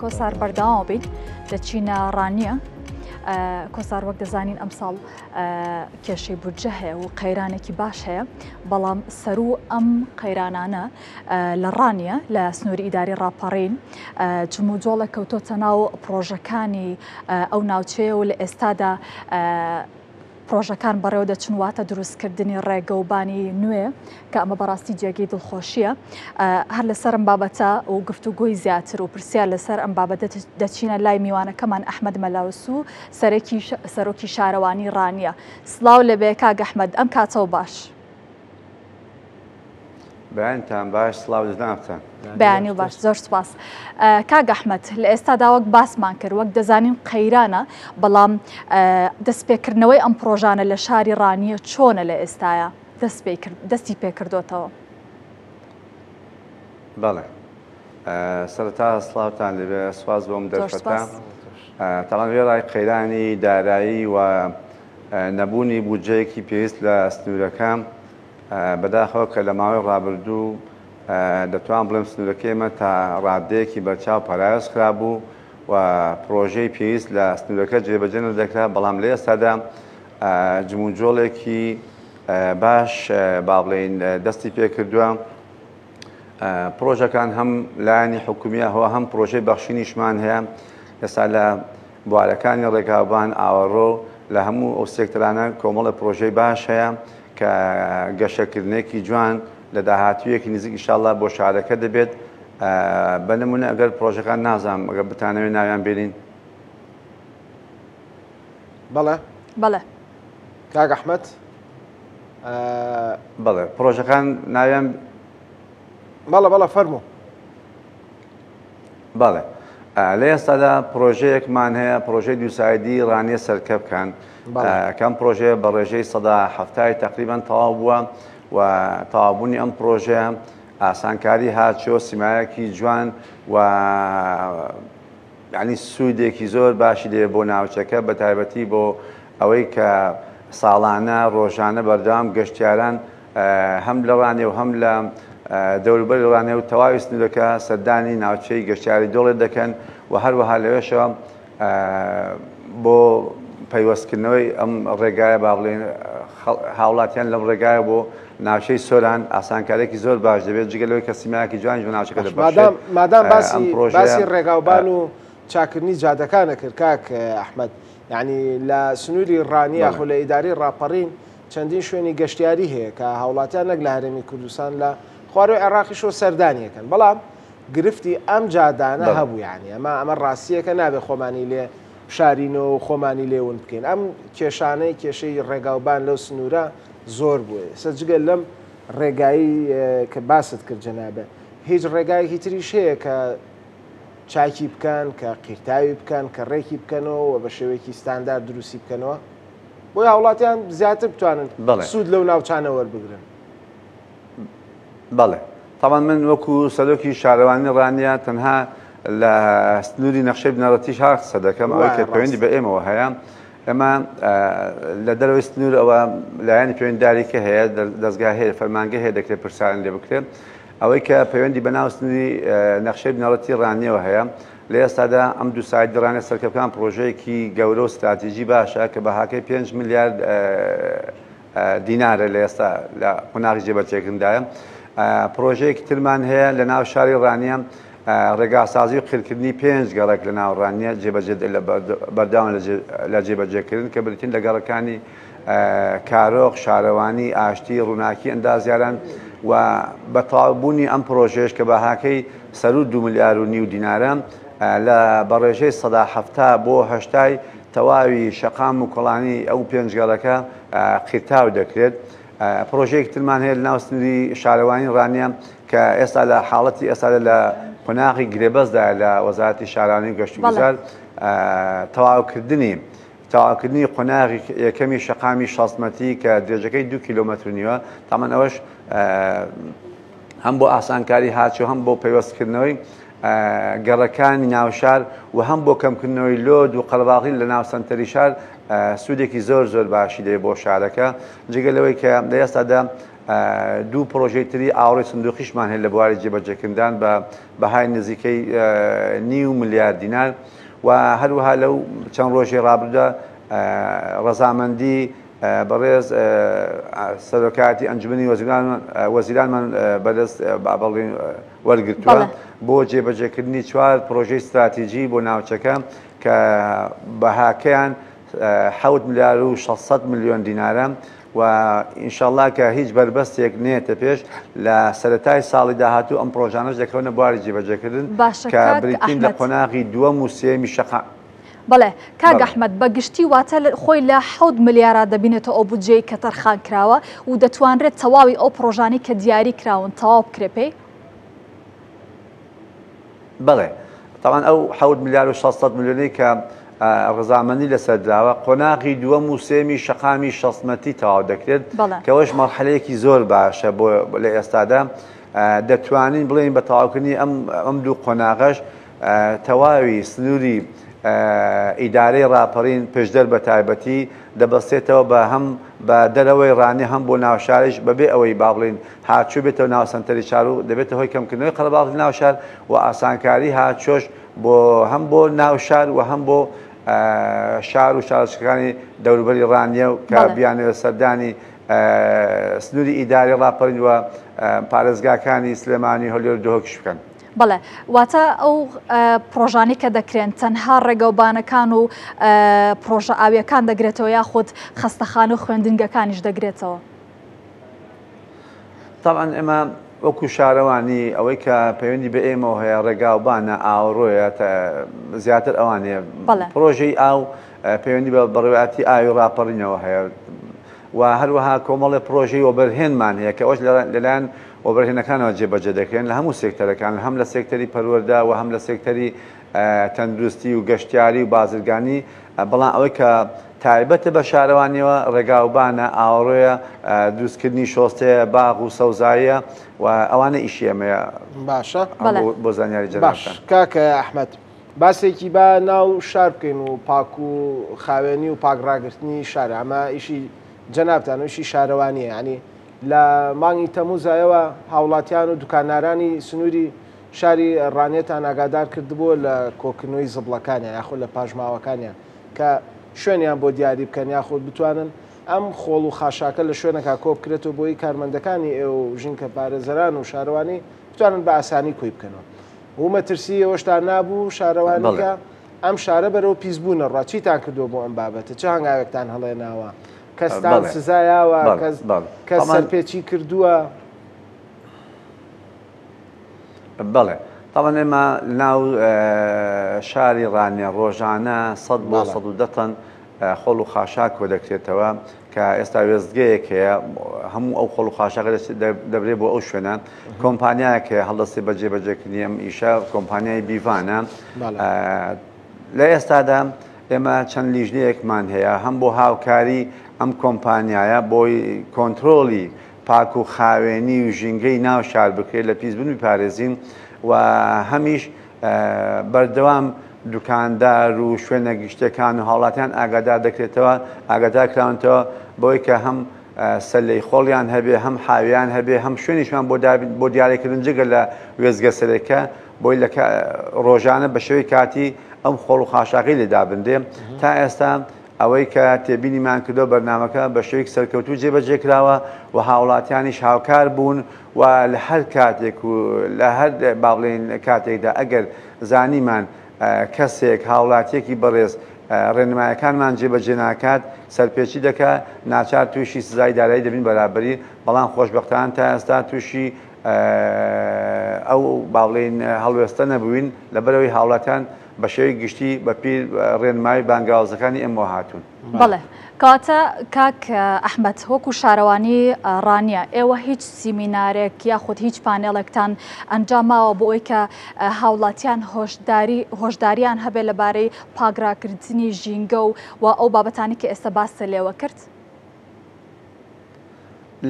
کۆسار بەردەوام بین دەچینە ڕانیە کۆسار وەک دەزانین ئەمساڵ کێشەی بودجە هەیە و قەیرانێکی باش هەیە بەڵام سەرو ئەم قەیرانانە لە ڕانیە لە سنووری ئیداری ڕاپەڕین جموجۆڵە کەوتۆتە ناو پرۆژەکانی ئەو ناوچەیە و لە ئێستادا پرۆژەکان بەڕێوە دەچنواتە دروستکردنی ڕێگەوبانی نوێ کە ئەمە بەڕاستی جێگەی دڵخۆشیە هەر لەسەر ئەم بابەتە و گفتوگۆی زیاتر و پرسیار لەسەر ئەم بابەتە دەچینە لای میوانەکەمان ئەحمەد مەلاوس و سەرۆکی شارەوانی ڕانیە. سڵاو لەبێ کاک ئەحمەد، ئەم کاتەوە باش. بەیانتان باش، سڵاو دەدامتان. بەیانی و باش، زۆر سوپاس. کاک ئەحمەد، لە ئێستادا وەک باسمان کرد وەک دەزانین قەیرانە بەڵام دەستپێکردنەوەی ئەم پرۆژانە لە شاری ڕانیە چۆنە لە ئێستاە دەستی پێکردوتەوە؟ بەڵێ سەرەتا سڵاوتان لەبێ، سواز بۆم دەرفەتە. تەڵان وێڵای قەیرانی دارایی و نەبوونی بودجەیەکی پێویست لە سنوورەکان بەداخەوە کە لە ماوەی ڕابردوو دەتوان بڵێم سنوورەکەیمە تا ڕادەیەکی بەرچاو پەرایۆز خراببوو و پرۆژەی پێویست لە سنوورەکە جێبەجێ نەدەکرا، بەڵام لە ئێستادا جموجۆڵێکی باش با بڵێین دەستی پێکردووە. پرۆژەکان هەم لایەنی حکومیە هەوە هەم پرۆژەی بەخشینیشمان هەیە. ئێستا لە بوارەکانی ڕێگاوبان ئاوەڕۆ لە هەموو ئەو سێکتەرانە کۆمەڵە پرۆژەی باش هەیە کە گەشەکردنێکی جوان لە داهاتوویەکی نزیک ئینشاڵڵا بۆ شارەکە دەبێت. بە نمونە ئەگەر پرۆژەکان نازانم ئەگەر بتانەوێت ناویان بێنین. بەڵێ بەڵێ کاک ئەحمەد، بەڵێ پرۆژەکان ناویان بەڵێ فەرموو. بەڵێ لە ئێستادا پرۆژەیەکمان هەیە، پرۆژەی دووسایدی ڕانیە سەرکەبکان. کەم پرۆژەیە بە ڕێژەی 170 تقریبان تەواو بووە و تەوابوونی ئەم پرۆژەیە ئاسانکاری هاتچۆ سیمایەکی جوان و یعنی سوودێکی زۆر باشی دێ بۆ ناوچەکە، بە تایبەتی بۆ ئەوەی کە ساڵانە ڕۆژانە بەردەوام گەشتیاران هەم لە ڕانێ و هەم لە دەوروبەری ڕانێ و تەواوی سنوورەکە سەردانی ناوچەی گەشتیاری دۆڵێ دەکەن و هەروەها لەوێشەوە بۆ پەیوەستکردنەوەی ئەم ڕێگایە با بڵێن هاوڵاتیان لەم ڕێگایە بۆ ناوچەی سۆران ئاسانکارێکی زۆر باش دەبێت جگەلەوەی کە سیمایەکی جوانی بۆ ناوچەکە دەبێت. مادام باسی ڕێگاوبان و چاکردنی جادەکانە کرد کاک ئەحمەد، یعنی لە سنووری ڕانیە خۆ لە ئیداری ڕاپەڕین چەندین شوێنی گەشتیاری هەیە کە هاوڵاتیان نەک لە هەرێمی کوردستان لە خواروی عێراقیشەوە سەردانیەکەن، بەڵام گرفتی ئەم جادانە هەبوو. یعنی ئەمە ڕاستیەکە نابێت خۆمانی لێ شارینەوە و خۆمانی لێون بکەین. ئەم کێشانەی کێشەی ڕێگاوبان لەو سنوورە زۆر بووە. سەرجگەل لەم ڕێگایی کە باست کرد جەنابە، هیچ ڕێگایەکی تریش هەیە کە چاکی بکەن، کە قیرتاوی بکەن، کە ڕێکی بکەنەوە و بە شێوەیەکی ستاندار دروستی بکەنەوە بۆی هاوڵاتیان زیاتر بتوانن سوود لەو ناوچانە وەربگرن؟ بەڵێ تاوان من وەکو سەرۆکی شارەوانی ڕانیە تەنها لە سنووری نەخشەی بنەڕەتیش قسە دەکەم، ئەوەی کە پەیوەندی بە ئێمەوە هەیە. ئەمە لە دەرەوەی سنوور ئەوە لایەنی پەیوەندداریکە هەیە، دەستگا هەیە، فەرمانگە هەیە، دەکرێت پرسیاران لێ بکرێت. ئەوەی کە پەیوەندی بە ناو سنووری نەخشەی بنەڕەتی ڕانیەوە هەیە، لە ئێستادا ئەم دوو سایدی ڕانیە سەرکەبکان پرۆژەیەکی گەورە و استراتیژی باشە کە بەهاکەی 5 ملیارد دینارە لە ئێستا لە قۆناغی جێبەجێکردنەوە. پرۆژەیەکی ترمان هەیە لە ناو شاری ڕانیە، ڕێگاسازی و قیرکردنی 5 گەڕێک لە ناو ڕانیە بەرداوام لە جێبەجێکردن کە بریتین لە گەڕەکانی کارۆخ، شارەوانی، ئاشتی، ڕووناکی ئەندازیاران و بە تەواوبوونی ئەم پرۆژەیەش کە بەهاکەی سەر و 2.5 ملیار دینارە لە بەڕێژەی 170 بۆ 80 تەواوی شەقام و کۆڵانی ئەو 5 گەڕەکە قیرتاو دەکرێت. پرۆژەیەکی ترمان هەیە لە ناو سنووری شارەوانی ڕانیە کە ئێستا لە حاڵەتی ئێستا لە قۆناغی گرێبەستدا لە وەزارەتی شارانی و گەشت و گوزار تەواوکردنی قۆناغی یەکەمی شەقامی شەسمەتی کە درێژەکەی 2 کیلۆمەتر نیوە. تامان ئەوەش هەم بۆ ئاسانکاری هاتچۆ، هەم بۆ پەیوەستکردنەوەی گەڕەکانی ناوشار و هەم بۆ کەمکردنەوەی لۆد و قەڵباغی لە ناو سەنتەری شار سوودێکی زۆر باشی دێ بۆ شارەکە. جگەلەوەی کە لە ئێستادا دوو پرۆژەی تری ئاوڕێ سندوقیشمان هەیە لە بواری جێبەجێکردن بە بەهای نزیکەی 9 ملیارد دینار و هەروەها لەو چەند ڕۆژی ڕابردوودا ڕەزامەندی بەڕێز سەرۆکایەتی ئەنجومەنی وەزیرانمان بەدەست بەڵێن وەرگرتووە بۆ جێبەجێکردنی 4 پرۆژەی استراتیژی بۆ ناوچەکە کە بەهاکەیان 7 ملیار و 600 میلیۆن دینارە و ئینشاءالله کە هیچ بربەستێک نێتە پێش لە سەرەتای ساڵی داهاتوو ئەم پرۆژانەش دەکەونە بواری جێبەجێکردن کە بریتین لە قۆناغی دووەم و سێمی شەقا. بەڵێ کاک ئەحمەد بەگشتی واتە خۆی لە 7 ملیارە دەبینێتە ئەو بودجەی کە تەرخان کراوە و دەتوانرێت تەواوی ئەو پرۆژانی کە دیاری کراون تەواو بکرێ پێی؟ بەڵێ تاوان ئەو 7 ملیار و 600 میلیۆنەی کە ڕزامەندی لەسەردراوە قۆناغی دووەم و سێمی شەقامی شەسمەتی تەواو دەکرێت کەەوەش مەرحەلەیەکی زۆر باشە بۆ لە ئێستادا دەتوانین بڵێن بە تەواوکردنی ئەم دوو قۆناغەش تەواوی سنووری ئیدارەی ڕاپەڕین پێشدەر بە تایبەتی دەبەستێتەوە بە هەم بە دەرەوەی ڕانی هەم بۆ ناوشارش بەبێ ئەوەی با بڵین هاچوو بێتەوە ناو سنتەری شار و دەبێتە هۆی کەمکردنەوەی قەڵەباڵی ناوشار و ئاسانکاری هاچۆش بۆ هەم بۆ ناوشار و هەم بۆ شار و شارچەکانی دەوروبەری ڕانیە و کە بیانەوە سەردانی سنووری ئیداری ڕاپەڕین و پارێزگاکانی سلێمانی هەولێر دۆکش بکەن. بەڵێ واتە ئەو پرۆژانی کە دەکرێن تەنها ڕێگەوبانەکان و پرۆژە ئاویەکان دەگرێتەوە یاخود خەستەخانە و خوێندنگەکانیش دەگرێتەوە؟ تاڵان ئێمە وەکو شارەوانی ئەوەی کە پەیوەندی بە ئێمەوە هەیە ڕێگاوبانە ئاوڕۆیە زیاتر ئەوانەیە پرۆژەی ئاو پەیوەندی بە بەڕێوەتی ئاوی ڕاپەڕینەوە هەیە و هەروەها کۆمەڵی پرۆژەی وەبەرهێنمان هەیە کە ئەوش لەلایەن وەبەرهێنەکانەوە جێبەجێ دەکرێن لە هەموو سێکتەرەکان هەم لە سێکتەری پەروەردە و هەم لە سێکتەری تەندروستی و گەشتیاری و بازرگانی بەڵام ئەوەی کە تایبەتە بە شارەوانیەوە ڕێگاوبانە ئاوڕۆیە دروستکردنی شۆستەیە باغ و سەوزاییە و ئەوانە ئیشی ئێمەیە. باشە بۆ زانیاری جەنابتان. کاکە ئەحمەد باسێکی با ناو شار بکەین و پاک و خاوێنی و پاکڕاگررتنی شار ئەمە ئیشی جەنابتان وشی شارەوانیە ینی لە مانگی تەموزایەوە هاوڵاتیان و دوکانارانی سنووری شاری ڕانێتان ئاگادار کردبووە لە کۆکردنەوەی زبڵەکانیان یاخود لە پاژماوەکانیان کە شوێنیان بۆ دیاری بکەن یاخود بتوانن ئەم خۆڵ و خاشاکە لە شوێنەکە کۆ بکرێتەوە بۆی کارمەندەکانی ئێوە ژینکە پارێزەران و شارەوانی بتوانن بە ئاسانی کۆی بکەنەوە. و مەترسی ئەوەشتا نابوو شارەوانیکە ئەم شارە بەرەو پیسبوونە ڕا چیتان کردووە بۆ ئەم بابەتە چه هەنگاوێکتان هەڵێناوە کەستان سزایاوە کەس سەرپێچی کردووە؟ بەڵێ تاوان ئێمە ناو شاری ڕانیە ڕۆژانە 100 بۆ 110 تەن خۆڵ و خاشاک کۆ دەکرێتەوە کە ئێستا وێستگەیەک هەیە هەموو ئەو خۆڵ و خاشاک دەبرێت بۆ ئەو شوێنە کۆمپانیایەک هەڵدەستی بەجێبەجێکردنی ئەم ئیشە کۆمپانیای بیڤانە لە ئێستادا ئێمە چەند لیژنەیەکمان هەیە هەم بۆ هاوکاری ئەم کۆمپانیایە بۆی کۆنتترۆلی پاک و خاوێنی و ژینگەی ناو شار بکرێت لە پیسبوونی پارێزین و هەمیش بەردەوام دوکاندار و شوێنە گشتەکان و هاوڵاتیان ئاگادار دەکرێتەوە ئاگادار کراونەوە بۆی کە هەم سەلەی خۆڵیان هەبێ هەم حاویان هەبێ هەم شوێنیشمان بۆ دیارێکردن جگە لە وێزگە سەرەکە بۆی لە ڕۆژانە بە شێوەی کاتی ئەم خۆڵ و خاشاقی لێدا بندێ تا ئێستا ئەوەی کە تێبینیمان کردو بەرنامەکە بە شێوەیەکی سەرکەوتوو جێبەجێکراوە و هاوڵاتیانیش هاوکار بوون و لە هەر کاتێک و لە هەر باڵێن کاتێکدا ئەگەر زانیمان کەسێک هاوڵاتیەکی بەڕێز ڕێنمایەکانمان جێبەجێ ناکات سەرپێچی دەکات ناچار تووشی سزای دارایی دەبین بەرابەری بەڵام خۆشبەختانە تا ئێستا تووشی ئەو باڵێن هەڵوێستە نەبووین لەبەرەوەی هاوڵاتیان بە شێوەی گشتی بە پیر ڕێنمایی بانگاوازەکانی ئەمەوە هاتوون. بەڵێ کاتە کاک ئەحمەد وەکو شارەوانی ڕانیە ئێوە هیچ سیمینارێک یاخود هیچ پانێڵێکتان ئەنجاماوە بۆ ئەوی کە هاوڵاتیان هۆشداریان هەبێ لەبارەی پاگراکردنی ژینگە و ئەو بابەتانی کە ئێستا باسە لێوە کرد؟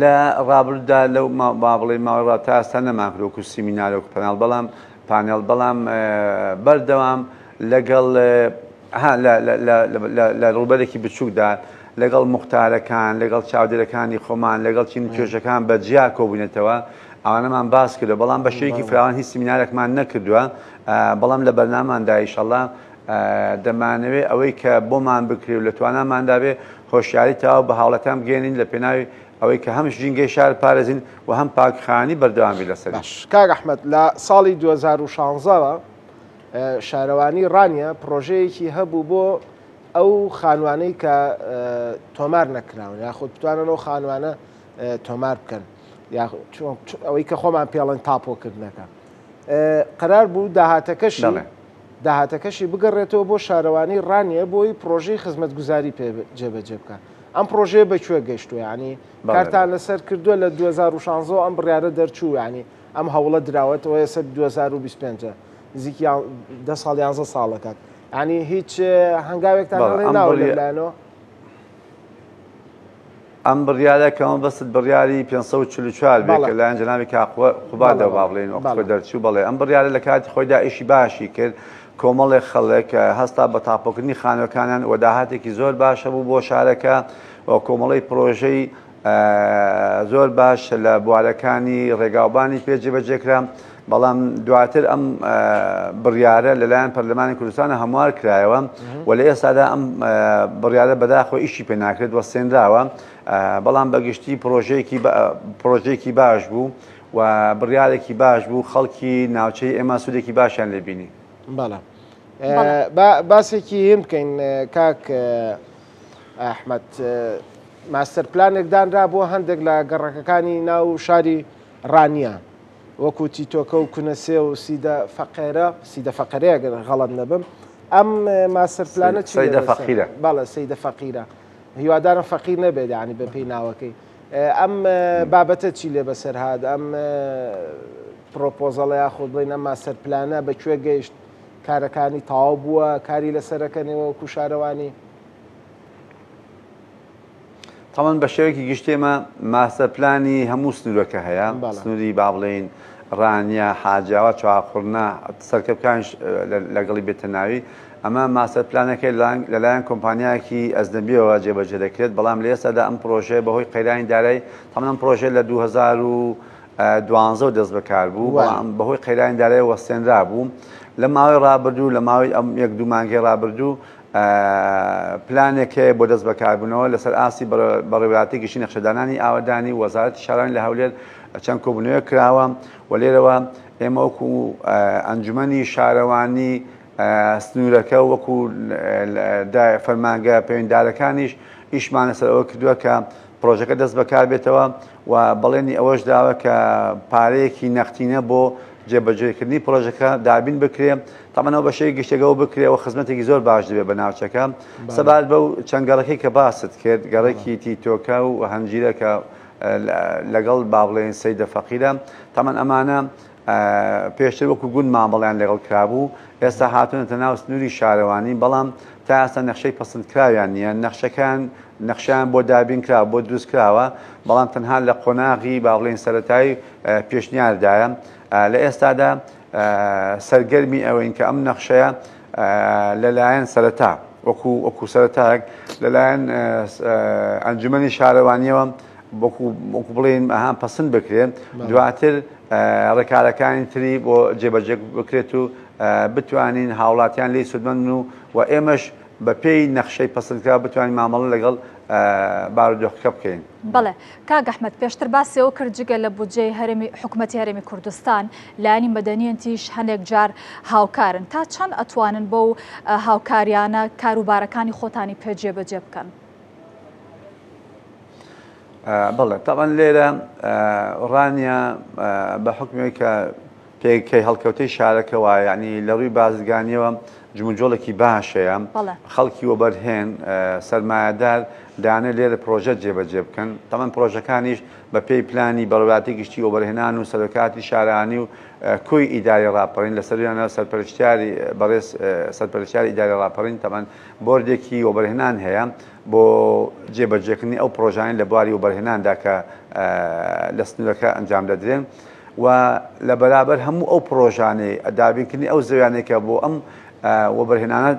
لە ڕابردوودا لەو بڵێ ماوەڕا تا ئێستا نەماکرۆکو سیمینارێک پانێڵ بەڵام بەردەوام لەگەڵ لە ڕووبەرێکی بچووکدا لەگەڵ مختارەکان لەگەڵ چاودێرەکانی خۆمان لەگەڵ چین توێژەکان بەجیا کۆبوونێتەوە ئەوانەمان باس کردو بەڵام بە شێوەیەکی فراوان هیچ سیمینارێکمان نەکردووە بەڵام لە بەرنامەماندا ئینشەڵڵا دەمانەوێت ئەوەی کە بۆمان بکرێ و لە تواناماندا بێ هۆشیاری تەواو بە هاوڵەتان بگەێنین لە پێناوی ئەوەی کە هەمش ژینگەی شار پارێزین و هەم پاکخانی بەردەوامی لەسەر. کاک ئەحمەد لە ساڵی 2016ەوە شارەوانی ڕانیە پرۆژەیەکی هەبوو بۆ ئەو خانوانەی کە تۆمار نەکراون یاخود بتوانن ئەو خانوانە تۆمار بکەن ئەوەی کە خۆمان پێڵەن تاپۆکردنەکە قەرار بوو داهاتەکەشی بگەڕێتەوە بۆ شارەوانی ڕانیە بۆی پرۆژەی خزمەتگوزاری پێ جێبەجێ بکەن ئەم پرۆژێ بەکوێ گەیشتووە ینی کارتان لەسەر کردووە لە 2016 ئەم بڕیارە دەرچوو ینی ئەم هەوڵە دراوەتەوە ێستا 2025 نزیکی 10 ساڵ 11 ساڵەکەات ینی هیچ هەنگاوێکتان ناوە لەلایەنەوە ئەم بڕیارەکەمە بەست بڕیاری 544 بێت لایەن جەنابی خوبا دەوا بڵێن وەقتە دەرچوو بڵێ ئەم بڕیارە لە کاتی خۆیدا ئیشی باشی کرد کۆمەڵێک خەڵک هەستا بە تاپۆکردنی خانەکانیان و داهاتێکی زۆر باشە بوو بۆ شارەکە و کۆمەڵی پرۆژەی زۆر باش لە بوارەکانی ڕێگاوبانی پێجێبەجێکرا بەڵام دواتر ئەم بڕیارە لەلایەن پەرلەمانی کوردستانە هەموار کرایەوە و لە ئێستادا ئەم بڕیارە بەداخۆ ئیشی پێ ناکرێت وەستێنراوە بەڵام بەگشتی پرۆژەیەکی باش بوو و بڕیارێکی باش بوو خەڵکی ناوچەی ئێمە سوودێکی باشیان لێبینی. بەڵێ باسێکی هێم بکەین کاک ئەحمەد ماستەر پلانێکدانرا بۆ هەندێک لە گەڕەکەەکانی ناو شاری ڕانیە وەکو تیتۆکە و کونەسێ و سیدە فەقەرەیە غەڵەت نەبم ئەم ماستەر پلانە بەڵێ سەیدە فەقیرە هیوادارم فەقیر نەبێت ینی بە پێی ناوەکەی ئەم بابەتە چی لێ بەسەر هات ئەم پرۆپۆزەڵە یاخود بڵین ئەم ماستەر پلانە بەکوێ گەیشت کارەکانی تەواو بووە کاری لەسەرەکەنەوە وەکو شارەوانی تەمان بە شێوەیەکی گشتێمە ماستەر پلانی هەموو سنوورەکە هەیە سنووری با بڵێن ڕانیە حاجاوە چاخورنا سەرکەبکان لەگەڵی بێتە ناوی ئەمە ماستەر پلانەکەی لەلایەن کۆمپانیایەکی ئەزدەبیەوە جێبەجێ دەکرێت بەڵام لە ئێستادا ئەم پرۆژێ بەهۆی قەیرانی دارایی تەمان ئەم پرۆژێ لە 2012 دەست بەکار بوو بەهۆی قەیرانی دارایی وەستێنرا بوو لە ماوەی ڕابردوو لە ماوەی ئەم 1-2 مانگەی ڕابردوو پلانێکێ بۆ دەست بەکاربوونەوە لەسەر ئاسی بەڕێوەتی نەخشەدانانی ئاوەدانی وەزارەتی شارانی لە هەولێر چەند کۆبوونەوە کراوە و لێرەوە ئێمە وەکو ئەنجومەنی شارەوانی سنوورەکە وەکو فەرمانگە پەیوەنددارەکانیش ئیشمان لەسەر ئەوە کردووە کە پرۆژەکە دەست بەکار بێتەوە و بەڵێنی ئەوەش داوە کە پارەیەکی نەختینە بۆ جێبەجێکردنی پرۆژەکە دابین بکرێ تەمەنەوە بەشەی گشتێکەوە بکرێەوە خزمەتێکی زۆر باش دەبێت بە ناوچەکە سەبات بەو چەند گەڕەکەی کە باست کرد گەڕێکی تیتۆکە و هەنجیرەکە لەگەڵ با بڵێن سەیدە فەقیرە تەمەن ئەمانە پێشتر وەکو گوند مامەڵیان لەگەڵ کرابوو ئێستا هاتوونەتە ناو سنووری شارەوانی بەڵام تا ئێستا نەخشەی پەسەندکراویان نییە نەخشەیان بۆ دابین کرا بۆ دروست کراوە بەڵام تەنها لە قۆناغی با بڵێن سەرەتایی پێشنیاردایە لە ئێستادا سەرگەرمی ئەوەین کە ئەم نەخشەیە لەلایەن سەرەتا وەکو سەرەتاک لەلایەن ئەنجومەنی شارەوانیەوە وەکو بڵێن ئەهان پەسەند بکرێن دواتر ڕێکارەکانی تری بۆ جێبەجێ بکرێت و بتوانین هاوڵاتیان لێی سودمەند و ئێمەش بە پێی نەخشەی پەسەندکرا بتوانین مامەڵە لەگەڵ بارودۆخەکە بکەین. بەڵێ کاک ئەحمەد پێشتر باسیەوە کرد جگە لە بودجەی حکوومەتی هەرێمی کوردستان لایانی مەدەنیەتیش هەندێک جار هاوکارن تا چەند ئەتوانن بەو هاوکاریانە کاروبارەکانی خۆتانی پێجێبەجێ بکەن. بەڵێ تاوان لێرە ڕانیە بە حکومێک کە پێکەی هەڵکەوتەی شارەکەوە ینی لە ڕووی بازرگانیەوە جموجۆڵێکی باشەیە خەڵکی وەبەرهێن سەرمایهدار دانە لێرە پرۆژە جێبەجێ بکەن تەمان پرۆژەکانیش بە پێی پلانی بەڕێوەتی گشتی وەبەرهێنان و سەرۆکاتی شارانی و کۆی ئیداری ڕاپەڕین لەسەریانە سەرپەرشتیاری بەڕێز سەرپەرشتیاری ئیداری ڕاپەڕین تەمان بۆردێکی وەبەرهێنان هەیە بۆ جێبەجێکردنی ئەو پرۆژانی لە بواری وەبەرهێناندا کە لە سنوورەکە ئەنجام دەدرێن و لە بەرابەر هەموو ئەو پرۆژانەی دابینکردنی ئەو زەویانێکە بۆ ئەم وەبەرهێنانە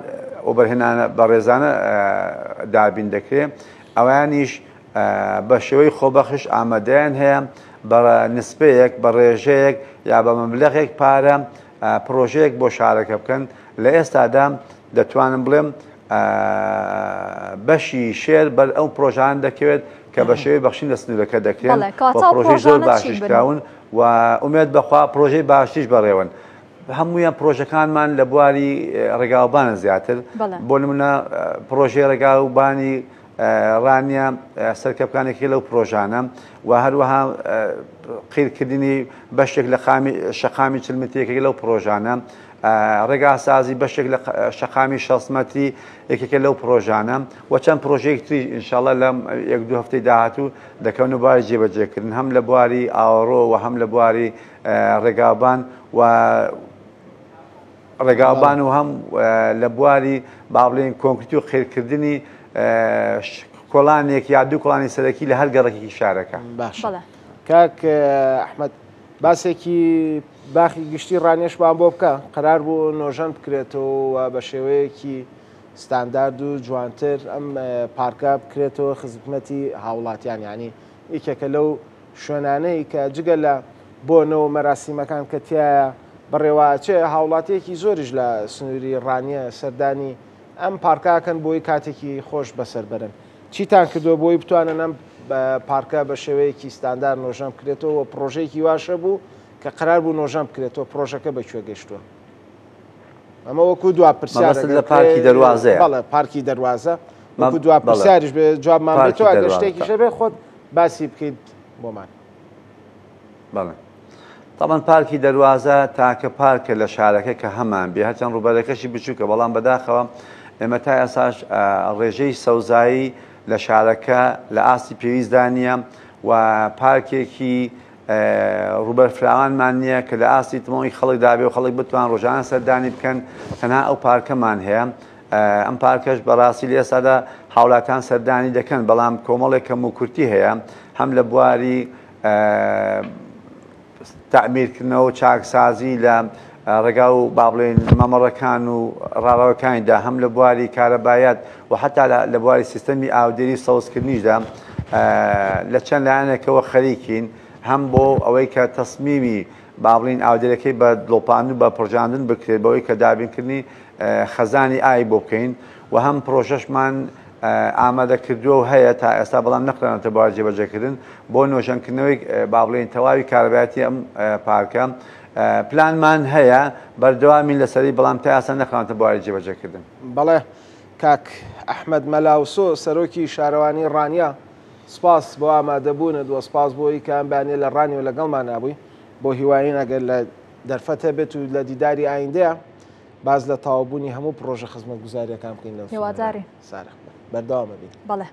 بەڕێزانە دابین دەکرێت ئەوانیش بە شێوەی خۆبەخش ئامادەیان هەیە بە نسبەیەک بە ڕێژەیەک یا بە مەبلەغێک پارە پرۆژەیەک بۆ شارەکە بکەن لە ئێستادا دەتوانم بڵێم بەشی شێر بەر ئەو پرۆژان دەکەوێت کە بە شێوەی بەخشین لە سنوورەکە دەکرێن پرۆژەی زۆر باشیشکراون و ئومێد بەخوا پرۆژەی باشیش بەڕێوەن هەمویان پرۆژەکانمان لە بواری ڕێگاوبانە زیاتر بۆ نمونە پرۆژەی ڕێگاوبانی ڕانیە سەرکەبکانێکی لەو پرۆژانە و هەروەها قیرکردنی بەشێک لە شەقامی چلمتیەکێک لەو پرۆژانە ڕێگاسازی بەشێک لە شەقامی شەسمەتی یەکێکە لەو پرۆژانە و چەند پرۆژەیەک تری ئینشاڵڵا لە یەک دوو هەفتەی داهاتوو دەکەون و باری جێبەجێکردن هەم لە بواری ئاوەڕۆ و هەم لە بواری ڕێگاوبان و ڕێگاوبان و هەم لە بواری با بڵێن کۆنکریتی و خێرکردنی کۆڵانێک یا دوو کۆڵانی سەرەکی لە هەر گەڕێکی شارەکە. باش کاک ئەحمەد باسێکی باخی گشتی ڕانێشمان بۆ بکە قەرار بوو نۆژەن بکرێتەوە بە شێوەیەکی ستاندارد و جوانتر ئەم پارکە بکرێتەوە خزمەتی هاوڵاتیان یعنی یەکێکە لەو شوێنانەی کە جگە لە بۆنەوە مەراسیمەکان کە تایە بڕێواچێ هاوڵاتیەکی زۆریش لە سنووری ڕانیە سەردانی ئەم پارکاکەن بۆی کاتێکی خۆش بەسەر بەرن چیتان کردو بۆی بتوانن ئەم پارکە بە شێوەیەکی ستاندار نۆژەم بکرێتەوە پرۆژەیەکی واشە بوو کە قرار بوو نۆژەم بکرێتەوە پرۆژەکە بەکوێ گەیشتووە ئەمە وەکو دوا پرسیار لە پارکی دەروازەیە بەڵێ پارکی دەروازە وەکو دوا پرسیاریش بێ جوابمان بێتەوە ئەگەر شتێکیشە بێ خۆت باسی بکەیت بۆمان. بەڵێ تامان پارکی دەروازە تاکە پارکە لە شارەکە کە هەمان بێ هەرچەند ڕووبەرەکەشی بچووکە بەڵام بەداخەوە ئێمە تا ئێساش ڕێژەی سەوزایی لە شارەکە لە ئاستی پێویستدا نییە و پارکێکی ڕوبەرفراوانمان نییە کە لە ئاستی تمەوەی خەڵک دابێ و خەڵک بتوان ڕۆژانە سەردانی بکەن تەنها ئەو پارکەمان هەیە ئەم پارکەش بەڕاستی لە ئێستادا هاوڵاتیان سەردانی دەکەن بەڵام کۆمەڵێک کەم و کورتی هەیە هەم لە بواری تعمیرکردنەوە و چاکسازی لە ڕێگا و با بڵێن مەمەڕەکان و ڕاڕەوەکانیدا هەم لە بواری کارەبایەت و حتا لە بواری سیستەمی ئاودێری سەوزکردنیشدا لە چەند لایەنێکەوە خەریکین هەم بۆ ئەوەی کە تەسمیمی با بڵین ئاودێرەکەی بە دڵۆپاندن بە پڕژاندن بکرێت بەوەی کە دابینکردنی خەزانی ئای بۆ بکەین و هەم پرۆژەشمان ئامادەکردووە و هەیە تا ئێستا بەڵام نەخرێنێتە بواری جێبەجێکردن بۆ نۆژەنکردنەوەی با بڵێن تەواوی کارەبایەتی ئەم پارکە پلانمان هەیە بەردەوامی لەسەری بەڵام تا ئێستا نەخرێنێتە بواری جێبەجێکردن. بەڵێ کاک ئەحمەد مەلاوسۆ سەرۆکی شارەوانی ڕانیە سپاس بۆ ئامادەبوونت وە سپاس بۆی کە ئەم بەیانیە لە ڕانی و لەگەڵمان نابووی بۆ هیواین ئەگەر لە دەرفەتە بێت و لە دیداری ئایندەیە باز لە تاوابوونی هەموو پرۆژە خزمەتگوزاریەکان بکەین لەو هێواداری سارە بەردەوامە بین. بەڵێ